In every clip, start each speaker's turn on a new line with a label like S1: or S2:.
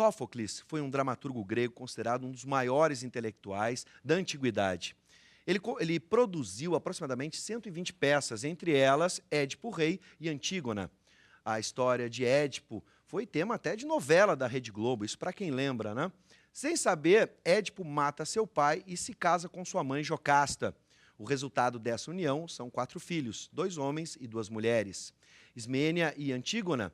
S1: Sófocles foi um dramaturgo grego considerado um dos maiores intelectuais da antiguidade. Ele produziu aproximadamente 120 peças, entre elas Édipo Rei e Antígona. A história de Édipo foi tema até de novela da Rede Globo, isso para quem lembra, né? Sem saber, Édipo mata seu pai e se casa com sua mãe Jocasta. O resultado dessa união são 4 filhos, 2 homens e 2 mulheres. Ismênia e Antígona.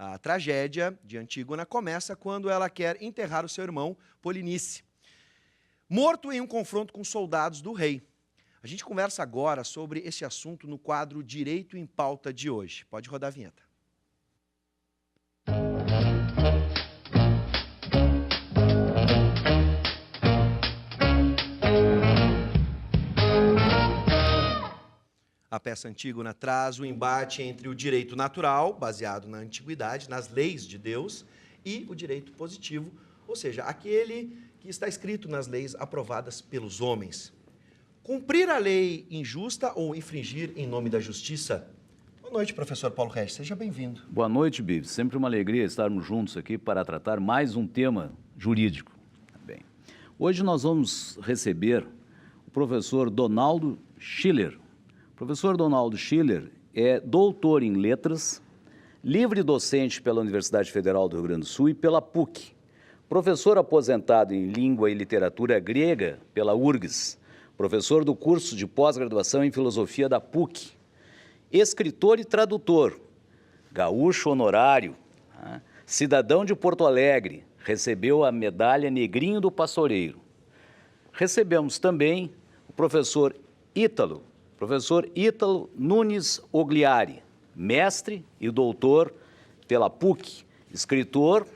S1: A tragédia de Antígona começa quando ela quer enterrar o seu irmão Polinice, morto em um confronto com soldados do rei. A gente conversa agora sobre esse assunto no quadro Direito em Pauta de hoje. Pode rodar a vinheta. A peça Antígona traz o embate entre o direito natural, baseado na antiguidade, nas leis de Deus, e o direito positivo, ou seja, aquele que está escrito nas leis aprovadas pelos homens. Cumprir a lei injusta ou infringir em nome da justiça? Boa noite, professor Paulo Regis, seja bem-vindo.
S2: Boa noite, Bibi. Sempre uma alegria estarmos juntos aqui para tratar mais um tema jurídico. Bem, hoje nós vamos receber o professor Donaldo Schiller. O professor Donaldo Schiller é doutor em letras, livre docente pela Universidade Federal do Rio Grande do Sul e pela PUC, professor aposentado em língua e literatura grega pela URGS, professor do curso de pós-graduação em filosofia da PUC, escritor e tradutor, gaúcho honorário, cidadão de Porto Alegre, recebeu a medalha Negrinho do Pastoreiro. Recebemos também o professor Ítalo Nunes Ogliari, mestre e doutor pela PUC, escritor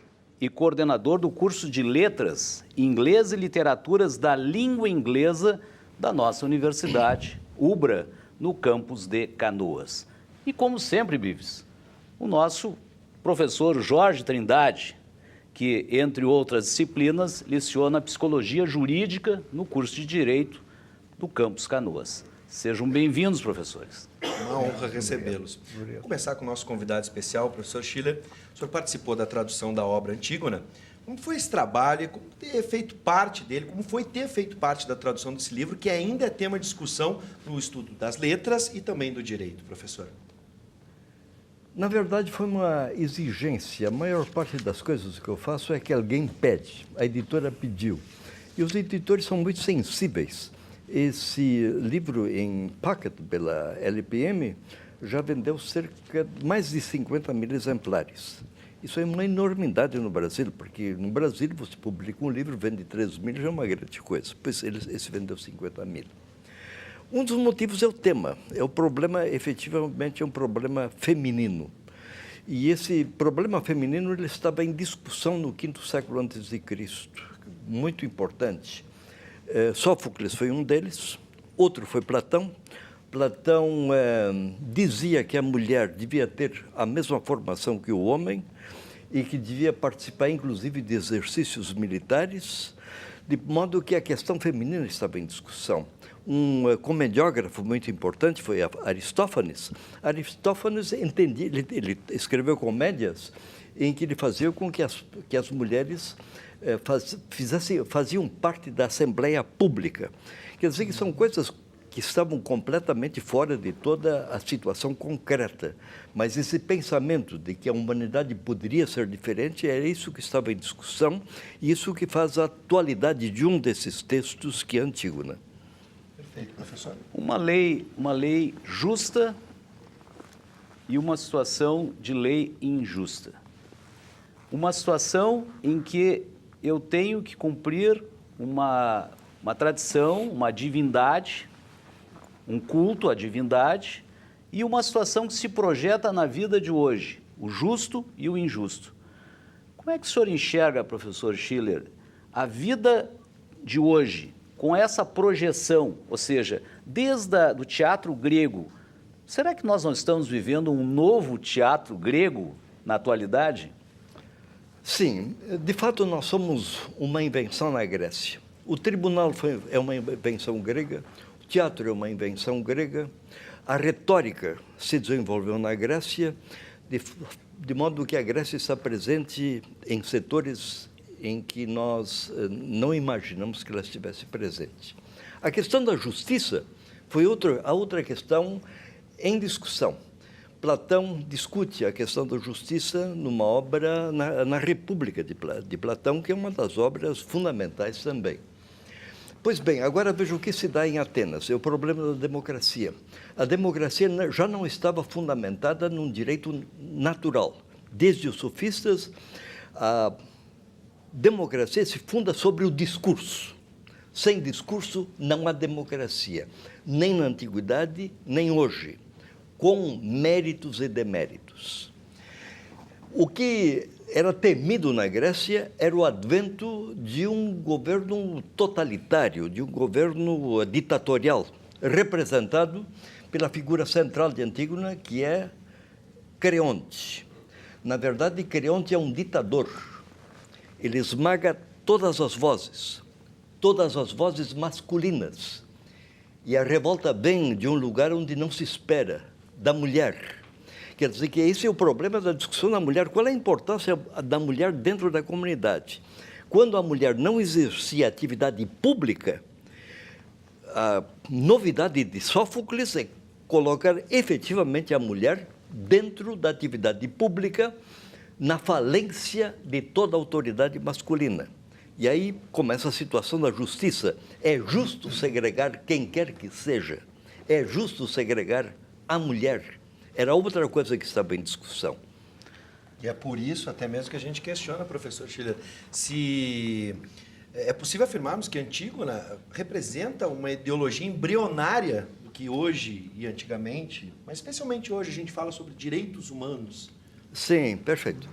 S2: e coordenador do curso de Letras, Inglês e Literaturas da Língua Inglesa da nossa universidade, UBRA, no campus de Canoas. E como sempre, Bives, o nosso professor Jorge Trindade, que, entre outras disciplinas, leciona Psicologia Jurídica no curso de Direito do campus Canoas. Sejam bem-vindos, professores.
S1: Uma honra recebê-los. Vou começar com o nosso convidado especial, o professor Schiller. O senhor participou da tradução da obra Antígona. Como foi esse trabalho, como ter feito parte dele, como foi ter feito parte da tradução desse livro, que ainda é tema de discussão no estudo das letras e também do direito, professor?
S3: Na verdade, foi uma exigência. A maior parte das coisas que eu faço é que alguém pede. A editora pediu. E os editores são muito sensíveis. Esse livro em packet pela LPM já vendeu cerca de mais de 50 mil exemplares. Isso é uma enormidade no Brasil, porque no Brasil você publica um livro, vende 3 mil, já é uma grande coisa. Pois esse vendeu 50 mil. Um dos motivos é o tema. O problema, efetivamente, é um problema feminino. E esse problema feminino ele estava em discussão no V século a.C., muito importante. Sófocles foi um deles, outro foi Platão. Platão dizia que a mulher devia ter a mesma formação que o homem e que devia participar, inclusive, de exercícios militares, de modo que a questão feminina estava em discussão. Um comediógrafo muito importante foi Aristófanes. Aristófanes entendia, ele escreveu comédias em que ele fazia com que as mulheres faziam parte da Assembleia Pública. Quer dizer que são coisas que estavam completamente fora de toda a situação concreta. Mas esse pensamento de que a humanidade poderia ser diferente era isso que estava em discussão e isso que faz a atualidade de um desses textos, que é Antígona.
S1: Perfeito, professor.
S2: Uma lei justa e uma situação de lei injusta. Uma situação em que eu tenho que cumprir uma tradição, uma divindade, um culto à divindade, e uma situação que se projeta na vida de hoje, o justo e o injusto. Como é que o senhor enxerga, professor Schiller, a vida de hoje, com essa projeção, ou seja, desde o teatro grego, será que nós não estamos vivendo um novo teatro grego na atualidade?
S3: Sim, de fato nós somos uma invenção na Grécia. O tribunal é uma invenção grega, o teatro é uma invenção grega, a retórica se desenvolveu na Grécia, de modo que a Grécia está presente em setores em que nós não imaginamos que ela estivesse presente. A questão da justiça foi a outra questão em discussão. Platão discute a questão da justiça numa obra na República de Platão, que é uma das obras fundamentais também. Pois bem, agora veja o que se dá em Atenas, é o problema da democracia. A democracia já não estava fundamentada num direito natural. Desde os sofistas, a democracia se funda sobre o discurso. Sem discurso, não há democracia, nem na antiguidade, nem hoje, com méritos e deméritos. O que era temido na Grécia era o advento de um governo totalitário, de um governo ditatorial, representado pela figura central de Antígona, que é Creonte. Na verdade, Creonte é um ditador. Ele esmaga todas as vozes masculinas. E a revolta vem de um lugar onde não se espera, da mulher. Quer dizer que esse é o problema da discussão da mulher. Qual é a importância da mulher dentro da comunidade? Quando a mulher não exercia atividade pública, a novidade de Sófocles é colocar efetivamente a mulher dentro da atividade pública, na falência de toda a autoridade masculina. E aí começa a situação da justiça. É justo segregar quem quer que seja. É justo segregar a mulher. Era outra coisa que estava em discussão.
S1: E é por isso até mesmo que a gente questiona, professor Schiller, se é possível afirmarmos que Antígona representa uma ideologia embrionária do que hoje e antigamente, mas especialmente hoje, a gente fala sobre direitos humanos.
S3: Sim, perfeito.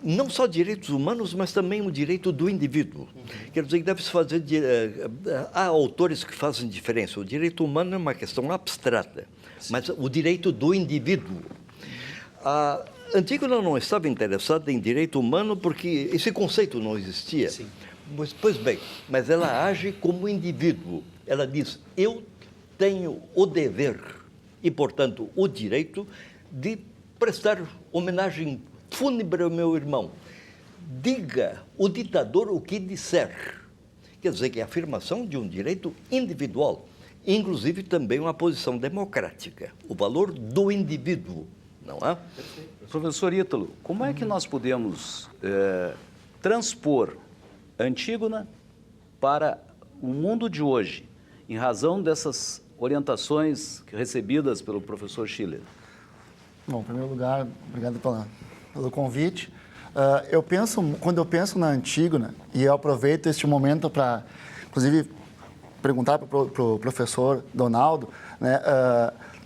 S3: Não só direitos humanos, mas também o direito do indivíduo. Quer dizer que deve-se fazer... Há autores que fazem diferença. O direito humano é uma questão abstrata, mas o direito do indivíduo. A Antígona não estava interessada em direito humano porque esse conceito não existia.
S1: Sim.
S3: Pois bem, mas ela age como indivíduo. Ela diz, eu tenho o dever e, portanto, o direito de prestar homenagem fúnebre ao meu irmão. Diga o ditador o que disser. Quer dizer que é a afirmação de um direito individual, inclusive também uma posição democrática, o valor do indivíduo, não é?
S2: Professor Ítalo, como é que nós podemos transpor Antígona para o mundo de hoje, em razão dessas orientações recebidas pelo professor Schiller?
S4: Bom, em primeiro lugar, obrigado pelo convite. Quando eu penso na Antígona, e eu aproveito este momento para, inclusive, perguntar para o professor Donaldo, né,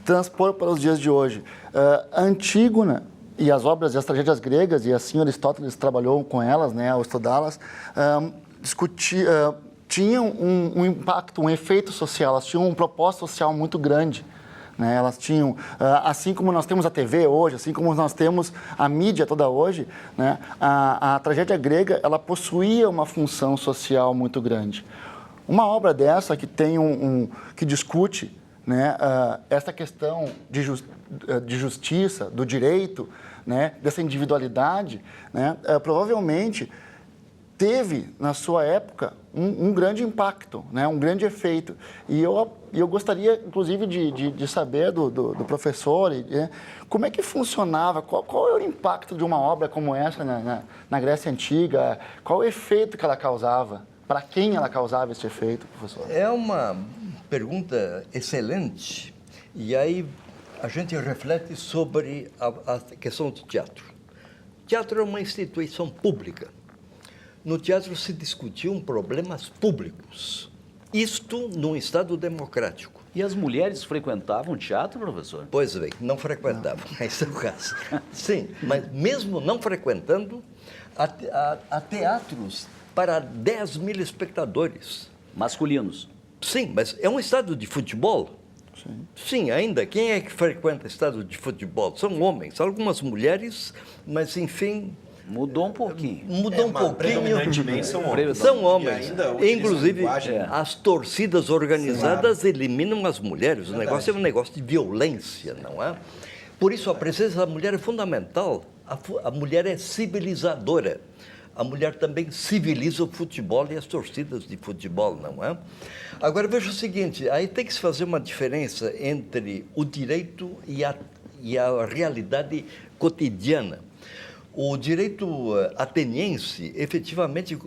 S4: transpor para os dias de hoje. A Antígona e as obras e as tragédias gregas, e assim Aristóteles trabalhou com elas, né, ao estudá-las, tinham um impacto, um efeito social, elas tinham um propósito social muito grande. Né, elas tinham, assim como nós temos a TV hoje, assim como nós temos a mídia toda hoje, né, a tragédia grega, ela possuía uma função social muito grande. Uma obra dessa que tem que discute, né, essa questão de justiça, do direito, né, dessa individualidade, né, provavelmente teve, na sua época, um grande impacto, né, um grande efeito. E eu gostaria, inclusive, de saber do professor como é que funcionava, qual era o impacto de uma obra como essa na Grécia Antiga, qual o efeito que ela causava, para quem ela causava esse efeito, professor?
S3: É uma pergunta excelente, e aí a gente reflete sobre a questão do teatro. O teatro é uma instituição pública. No teatro se discutiam problemas públicos, isto num Estado democrático.
S2: E as mulheres frequentavam teatro, professor?
S3: Pois bem, não frequentavam, esse é o caso. Sim, mas mesmo não frequentando, há teatros para 10 mil espectadores.
S2: Masculinos?
S3: Sim, mas é um estádio de futebol? Sim, ainda. Quem é que frequenta estádio de futebol? São homens, algumas mulheres, mas enfim...
S2: Mudou um pouquinho.
S3: Mudou um pouquinho.
S1: Predominantemente são homens.
S3: São homens.
S1: Inclusive,
S3: as torcidas organizadas eliminam as mulheres. O negócio é um negócio de violência, não é? Por isso, a presença da mulher é fundamental. A mulher é civilizadora. a mulher também civiliza o futebol e as torcidas de futebol, não é? Agora, veja o seguinte, aí tem que se fazer uma diferença entre o direito e a realidade cotidiana. O direito ateniense, efetivamente,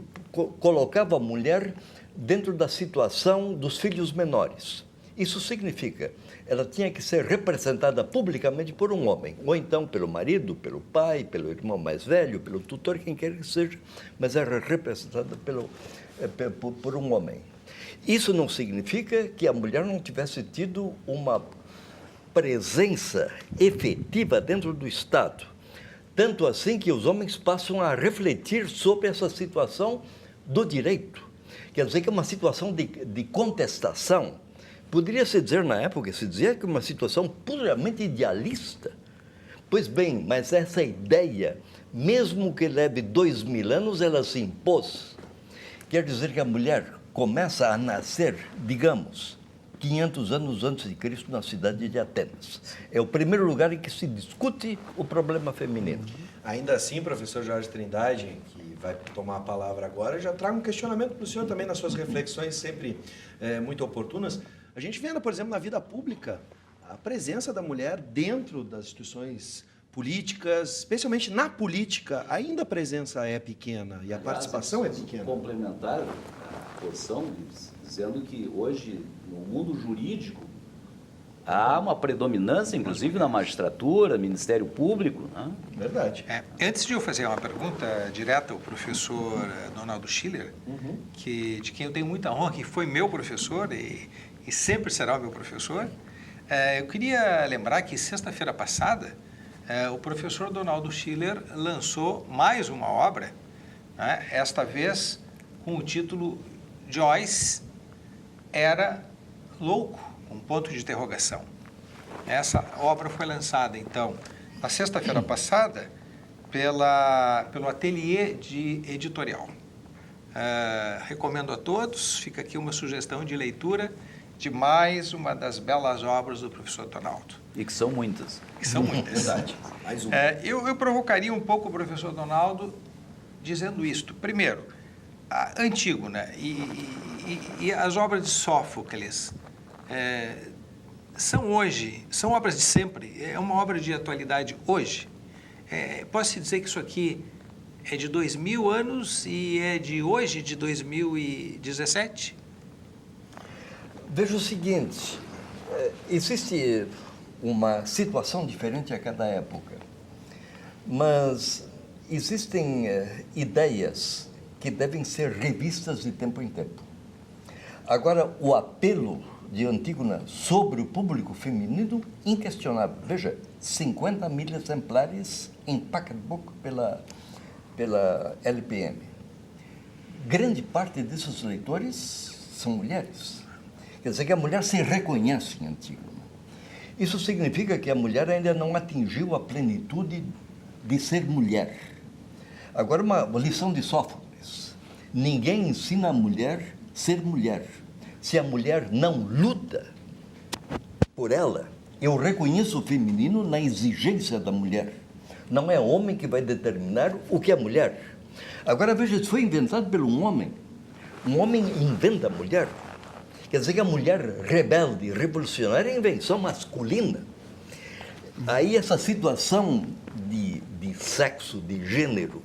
S3: colocava a mulher dentro da situação dos filhos menores. Isso significa, ela tinha que ser representada publicamente por um homem, ou então pelo marido, pelo pai, pelo irmão mais velho, pelo tutor, quem quer que seja, mas era representada por um homem. Isso não significa que a mulher não tivesse tido uma presença efetiva dentro do Estado. Tanto assim que os homens passam a refletir sobre essa situação do direito. Quer dizer que é uma situação de contestação. Poderia-se dizer na época, se dizia que é uma situação puramente idealista. Pois bem, mas essa ideia, mesmo que leve 2000 anos, ela se impôs. Quer dizer que a mulher começa a nascer, digamos, 500 anos antes de Cristo na cidade de Atenas. É o primeiro lugar em que se discute o problema feminino.
S1: Ainda assim, professor Jorge Trindade, que vai tomar a palavra agora, já trago um questionamento para o senhor também nas suas reflexões sempre muito oportunas. A gente vê, por exemplo, na vida pública, a presença da mulher dentro das instituições políticas, especialmente na política, ainda a presença é pequena e a participação é pequena.
S2: Complementar a porção, dizendo que hoje, no mundo jurídico, há uma predominância, inclusive na magistratura, Ministério Público. Né?
S1: Verdade.
S5: Antes de eu fazer uma pergunta direta ao professor Donaldo Schiller, de quem eu tenho muita honra, que foi meu professor e sempre será o meu professor, eu queria lembrar que sexta-feira passada, o professor Donaldo Schiller lançou mais uma obra, né, esta vez com o título Joyce era louco, um ponto de interrogação. Essa obra foi lançada, então, na sexta-feira passada, pelo Ateliê de Editorial. Recomendo a todos, fica aqui uma sugestão de leitura de mais uma das belas obras do professor Donaldo.
S2: E que são muitas.
S5: Que são muitas.
S1: Verdade. Mais uma.
S5: Eu provocaria um pouco o professor Donaldo dizendo isto. Primeiro, Antígona e as obras de Sófocles são obras de sempre, é uma obra de atualidade hoje. Pode-se dizer que isso aqui é de 2000 anos e é de hoje, de 2017?
S3: Veja o seguinte, existe uma situação diferente a cada época, mas existem ideias que devem ser revistas de tempo em tempo. Agora, o apelo de Antígona sobre o público feminino, inquestionável. Veja, 50 mil exemplares em pocketbook pela LPM. Grande parte desses leitores são mulheres. Quer dizer que a mulher se reconhece em Antígona. Isso significa que a mulher ainda não atingiu a plenitude de ser mulher. Agora, uma lição de Sófocles. Ninguém ensina a mulher a ser mulher. Se a mulher não luta por ela, eu reconheço o feminino na exigência da mulher. Não é homem que vai determinar o que é mulher. Agora, veja, isso foi inventado por um homem. Um homem inventa a mulher. Quer dizer que a mulher rebelde, revolucionária é a invenção masculina. Aí essa situação de sexo, de gênero,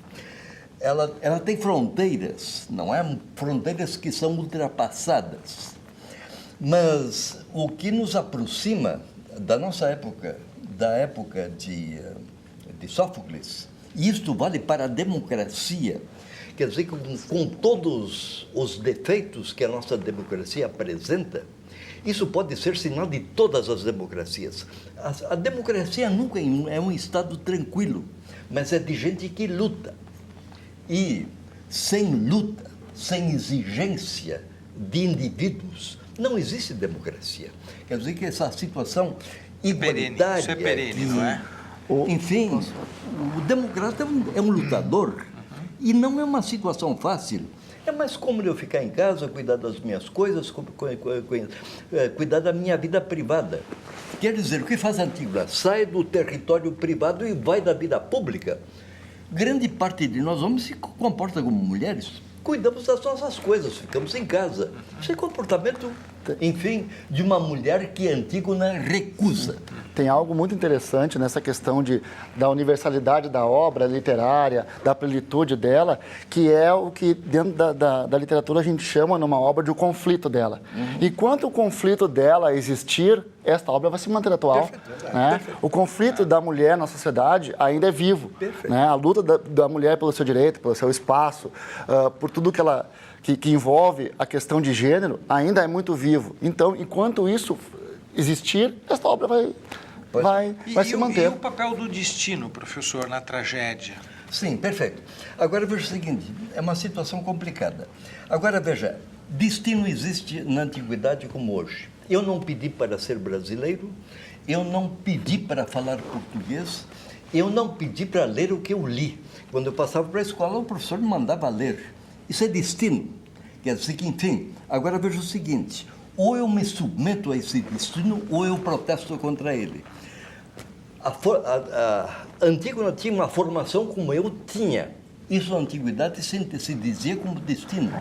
S3: ela tem fronteiras, não é? Fronteiras que são ultrapassadas. Mas o que nos aproxima da nossa época, da época de Sófocles, e isto vale para a democracia, quer dizer que com todos os defeitos que a nossa democracia apresenta, isso pode ser sinal de todas as democracias. A democracia nunca é um estado tranquilo, mas é de gente que luta. E sem luta, sem exigência de indivíduos, não existe democracia. Quer dizer que essa situação igualitária...
S5: Isso é perene, não é?
S3: Enfim, o democrata é um lutador. E não é uma situação fácil. É mais cômodo eu ficar em casa, cuidar das minhas coisas, cuidar da minha vida privada. Quer dizer, o que faz a Antígona? Sai do território privado e vai da vida pública. grande parte de nós homens se comporta como mulheres. Cuidamos das nossas coisas, ficamos em casa. Isso é comportamento, enfim, de uma mulher que Antígona recusa.
S4: Tem algo muito interessante nessa questão da universalidade da obra literária, da plenitude dela, que é o que dentro da literatura a gente chama numa obra de o conflito dela. Enquanto o conflito dela existir, esta obra vai se manter atual.
S3: Perfeito,
S4: né?
S3: perfeito.
S4: O conflito da mulher na sociedade ainda é vivo.
S3: Perfeito.
S4: Né? A luta da mulher pelo seu direito, pelo seu espaço, por tudo que ela... Que envolve a questão de gênero, ainda é muito vivo. Então, enquanto isso existir, esta obra vai se manter.
S5: E o papel do destino, professor, na tragédia?
S3: Sim, perfeito. Agora veja o seguinte, é uma situação complicada. Agora veja, destino existe na antiguidade como hoje. Eu não pedi para ser brasileiro, eu não pedi para falar português, eu não pedi para ler o que eu li. Quando eu passava para a escola, o professor me mandava ler. Isso é destino. Quer dizer que, enfim, agora veja o seguinte, ou eu me submeto a esse destino, ou eu protesto contra ele. A Antígona tinha uma formação como eu tinha. Isso na antiguidade se dizia como destino.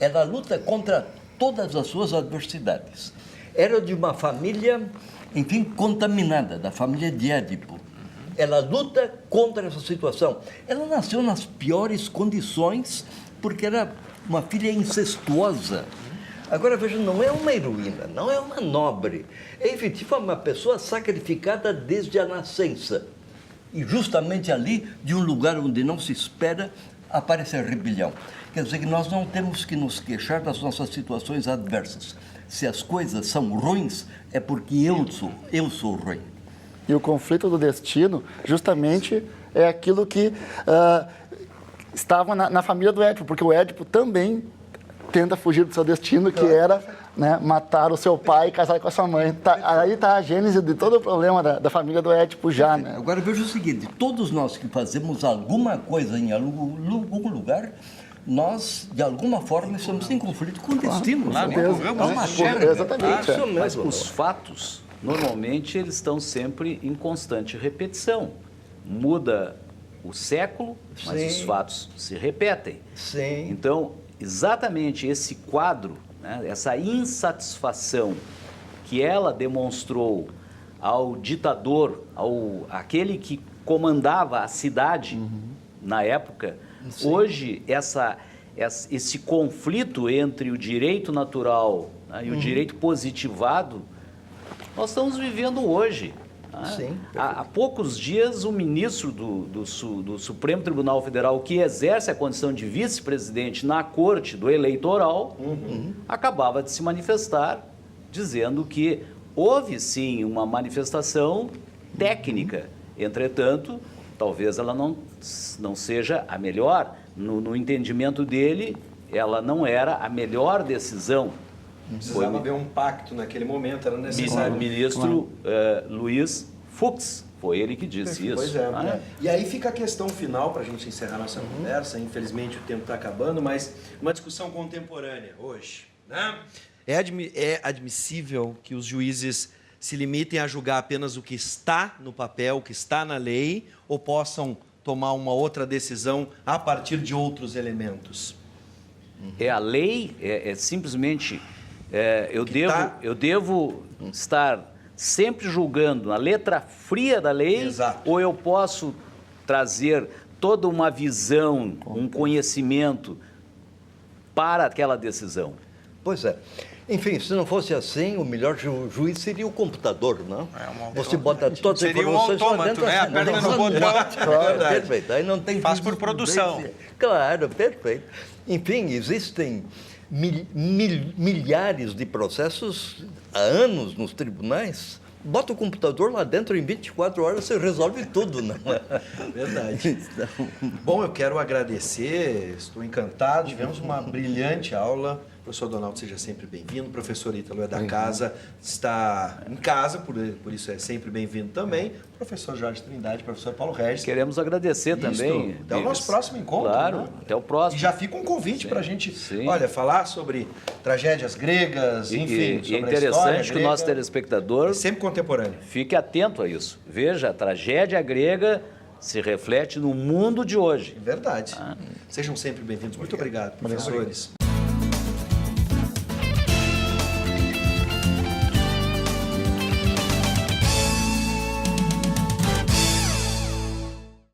S3: Ela luta contra todas as suas adversidades. Era de uma família, enfim, contaminada, da família de Édipo. Ela luta contra essa situação. Ela nasceu nas piores condições, porque era uma filha incestuosa. Agora, veja, não é uma heroína, não é uma nobre. É efetiva uma pessoa sacrificada desde a nascença. E justamente ali, de um lugar onde não se espera, aparece a rebelião. Quer dizer que nós não temos que nos queixar das nossas situações adversas. Se as coisas são ruins, é porque eu sou ruim.
S4: E o conflito do destino, justamente, é aquilo que estava na família do Édipo, porque o Édipo também tenta fugir do seu destino, que era, né, matar o seu pai e casar com a sua mãe. Aí está a gênese de todo o problema da família do Édipo já. Né?
S3: Agora veja o seguinte, todos nós que fazemos alguma coisa em algum lugar, nós, de alguma forma, estamos em conflito com o destino.
S5: Claro,
S3: é uma guerra.
S4: Exatamente.
S3: Isso mesmo.
S2: Mas os fatos, normalmente, eles estão sempre em constante repetição. Muda o século, mas
S3: Sim.
S2: os fatos se repetem.
S3: Sim.
S2: Então, exatamente esse quadro, né, essa insatisfação que ela demonstrou ao ditador, aquele que comandava a cidade na época,
S3: Sim.
S2: hoje esse conflito entre o direito natural, né, e o direito positivado, nós estamos vivendo hoje.
S3: Sim,
S2: há poucos dias, o ministro do Supremo Tribunal Federal, que exerce a condição de vice-presidente na Corte do Eleitoral, acabava de se manifestar, dizendo que houve, sim, uma manifestação técnica. Entretanto, talvez ela não seja a melhor. No entendimento dele, ela não era a melhor decisão.
S1: Precisava haver um pacto naquele momento, era necessário.
S2: O ministro Luiz Fux, foi ele que disse isso.
S1: Pois é.
S2: né?
S1: E aí fica a questão final, para a gente encerrar nossa conversa. Infelizmente o tempo está acabando, mas uma discussão contemporânea hoje. Né? É admissível que os juízes se limitem a julgar apenas o que está no papel, o que está na lei, ou possam tomar uma outra decisão a partir de outros elementos?
S2: A lei é simplesmente... eu devo estar sempre julgando a letra fria da lei.
S1: Exato.
S2: Ou eu posso trazer toda uma visão, um conhecimento para aquela decisão?
S3: Pois é. Enfim, se não fosse assim, o melhor juiz seria o computador, não? Você bota todas as
S5: Seria um
S3: informações lá
S5: autômato,
S3: dentro,
S5: né?
S3: assim,
S5: Aperta no botão.
S3: Claro, perfeito. Aí não tem
S5: Faz por
S3: juízes
S5: produção.
S3: Claro, perfeito. Enfim, existem milhares de processos há anos nos tribunais. Bota o computador lá dentro, em 24 horas você resolve tudo, não é?
S1: Verdade. Bom, eu quero agradecer, estou encantado, tivemos uma brilhante aula. Professor Donaldo, seja sempre bem-vindo. Professor Ítalo é da casa, está em casa, por isso é sempre bem-vindo também. Professor Jorge Trindade, professor Paulo Regis.
S2: Queremos agradecer também.
S1: Até o nosso próximo encontro.
S2: Claro,
S1: né?
S2: até o próximo.
S1: E já fica um convite para a gente,
S2: sim.
S1: olha, falar sobre tragédias gregas, enfim,
S2: E é
S1: sobre a história
S2: interessante que o
S1: grega.
S2: nosso telespectador
S1: É sempre contemporâneo.
S2: fique atento a isso. Veja, a tragédia grega se reflete no mundo de hoje.
S1: Verdade. Sejam sempre bem-vindos. Muito obrigado, professores.